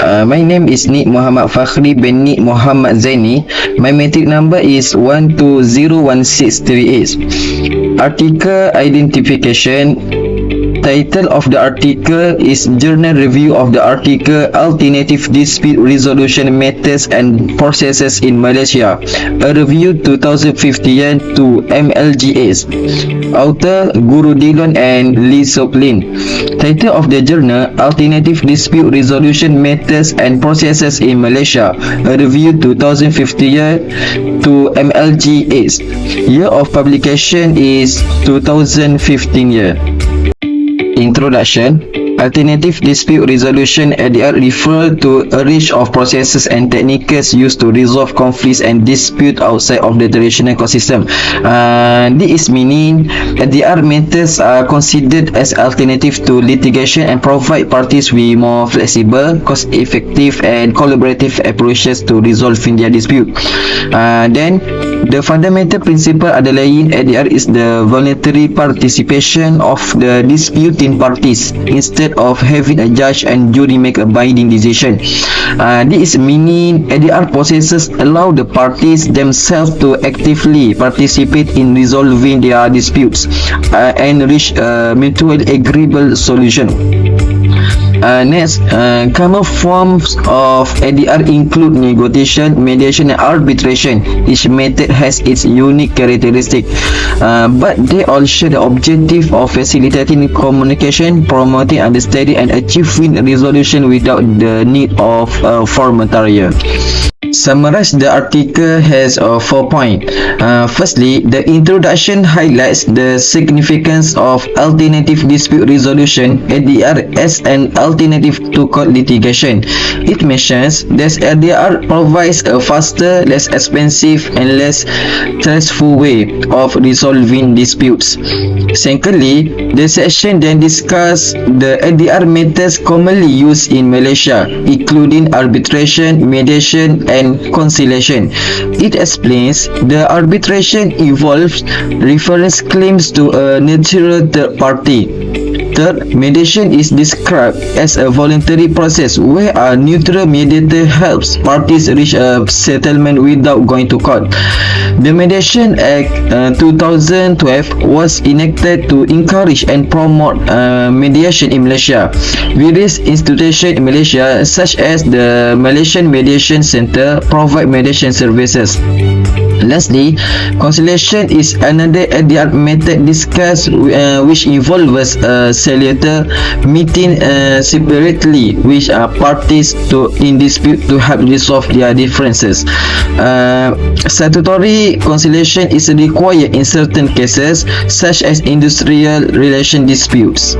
My name is Nik Muhammad Fakhri bin Nik Muhammad Zaini. My matric number is 1201638. Article identification. Title of the article is Journal Review of the Article Alternative Dispute Resolution Methods and Processes in Malaysia, a review 2015 to MLGS. Author Guru Dillon and Lee Sok Lin. Title of the journal Alternative Dispute Resolution Methods and Processes in Malaysia, a review 2015 to MLGS. Year of publication is 2015 year. Introduction. Alternative Dispute Resolution (ADR) refer to a range of processes and techniques used to resolve conflicts and disputes outside of the traditional court system. This meaning ADR methods are considered as alternative to litigation and provide parties with more flexible, cost-effective and collaborative approaches to resolving their dispute. Then the fundamental principle underlying ADR is the voluntary participation of the disputing parties instead of having a judge and jury make a binding decision. This meaning ADR processes allow the parties themselves to actively participate in resolving their disputes and reach a mutually agreeable solution. Next, common forms of ADR include negotiation, mediation and arbitration. Each method has its unique characteristic, but they all share the objective of facilitating communication, promoting understanding and achieving resolution without the need of a formatarian. Summarize the article has 4 points. Firstly, the introduction highlights the significance of alternative dispute resolution (ADR) as an alternative to court litigation. It mentions that ADR provides a faster, less expensive and less stressful way of resolving disputes. Secondly, the section then discusses the ADR methods commonly used in Malaysia, including arbitration, mediation and conciliation. It explains the arbitration involves reference claims to a neutral third party. Third, mediation is described as a voluntary process where a neutral mediator helps parties reach a settlement without going to court. The Mediation Act 2012 was enacted to encourage and promote mediation in Malaysia. Various institutions in Malaysia, such as the Malaysian Mediation Centre, provide mediation services. Lastly, conciliation is another ADR method discussed which involves a settler meeting separately with parties in dispute to help resolve their differences. Statutory conciliation is required in certain cases, such as industrial relation disputes.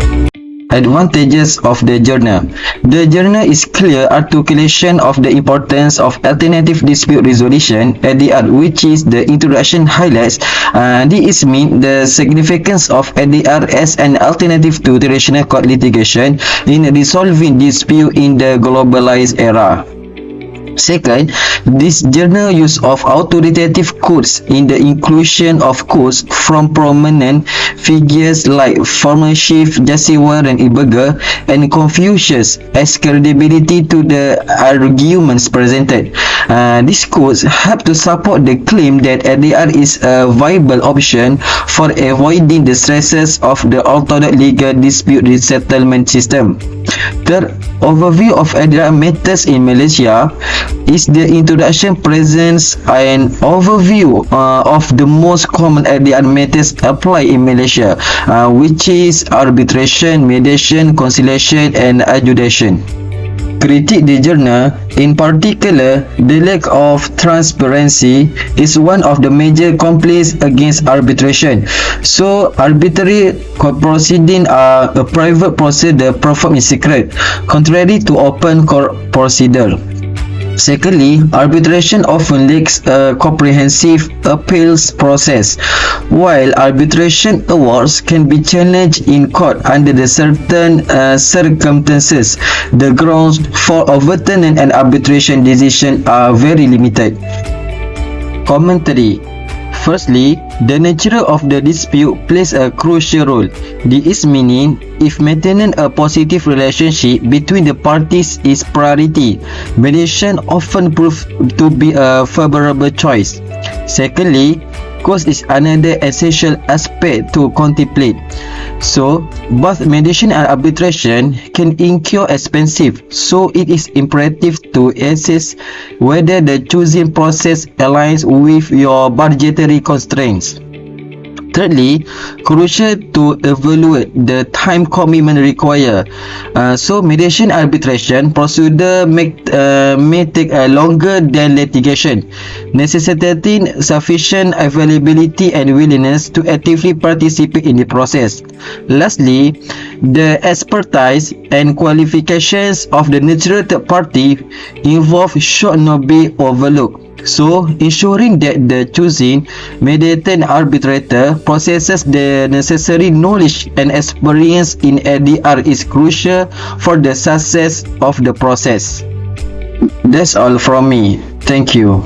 Advantages of the journal. The journal is clear articulation of the importance of alternative dispute resolution (ADR), which is the introduction highlights. This means the significance of ADR as an alternative to traditional court litigation in resolving dispute in the globalized era. Second, this journal use of authoritative quotes in the inclusion of quotes from prominent figures like former Chief Justice Warren E. Burger and Confucius as credibility to the arguments presented. These quotes help to support the claim that ADR is a viable option for avoiding the stresses of the orthodox legal dispute settlement system. Third, overview of ADR methods in Malaysia is the introduction presents an overview of the most common ADR methods applied in Malaysia, which is arbitration, mediation, conciliation and adjudication. Critique the journal. In particular, the lack of transparency is one of the major complaints against arbitration. So, arbitrary court proceedings are a private procedure performed in secret, contrary to open court procedure. Secondly, arbitration often lacks a comprehensive appeals process. While arbitration awards can be challenged in court under the certain circumstances, the grounds for overturning an arbitration decision are very limited. Commentary. Firstly, the nature of the dispute plays a crucial role. This meaning, if maintaining a positive relationship between the parties is priority, mediation often proves to be a favorable choice. Secondly, cost is another essential aspect to contemplate. So, both mediation and arbitration can incur expensive, so it is imperative to assess whether the choosing process aligns with your budgetary constraints. Thirdly, crucial to evaluate the time commitment required. So mediation arbitration procedure may take longer than litigation, necessitating sufficient availability and willingness to actively participate in the process. Lastly, the expertise and qualifications of the neutral third party involved should not be overlooked. So, ensuring that the choosing mediator and arbitrator possesses the necessary knowledge and experience in ADR is crucial for the success of the process. That's all from me. Thank you.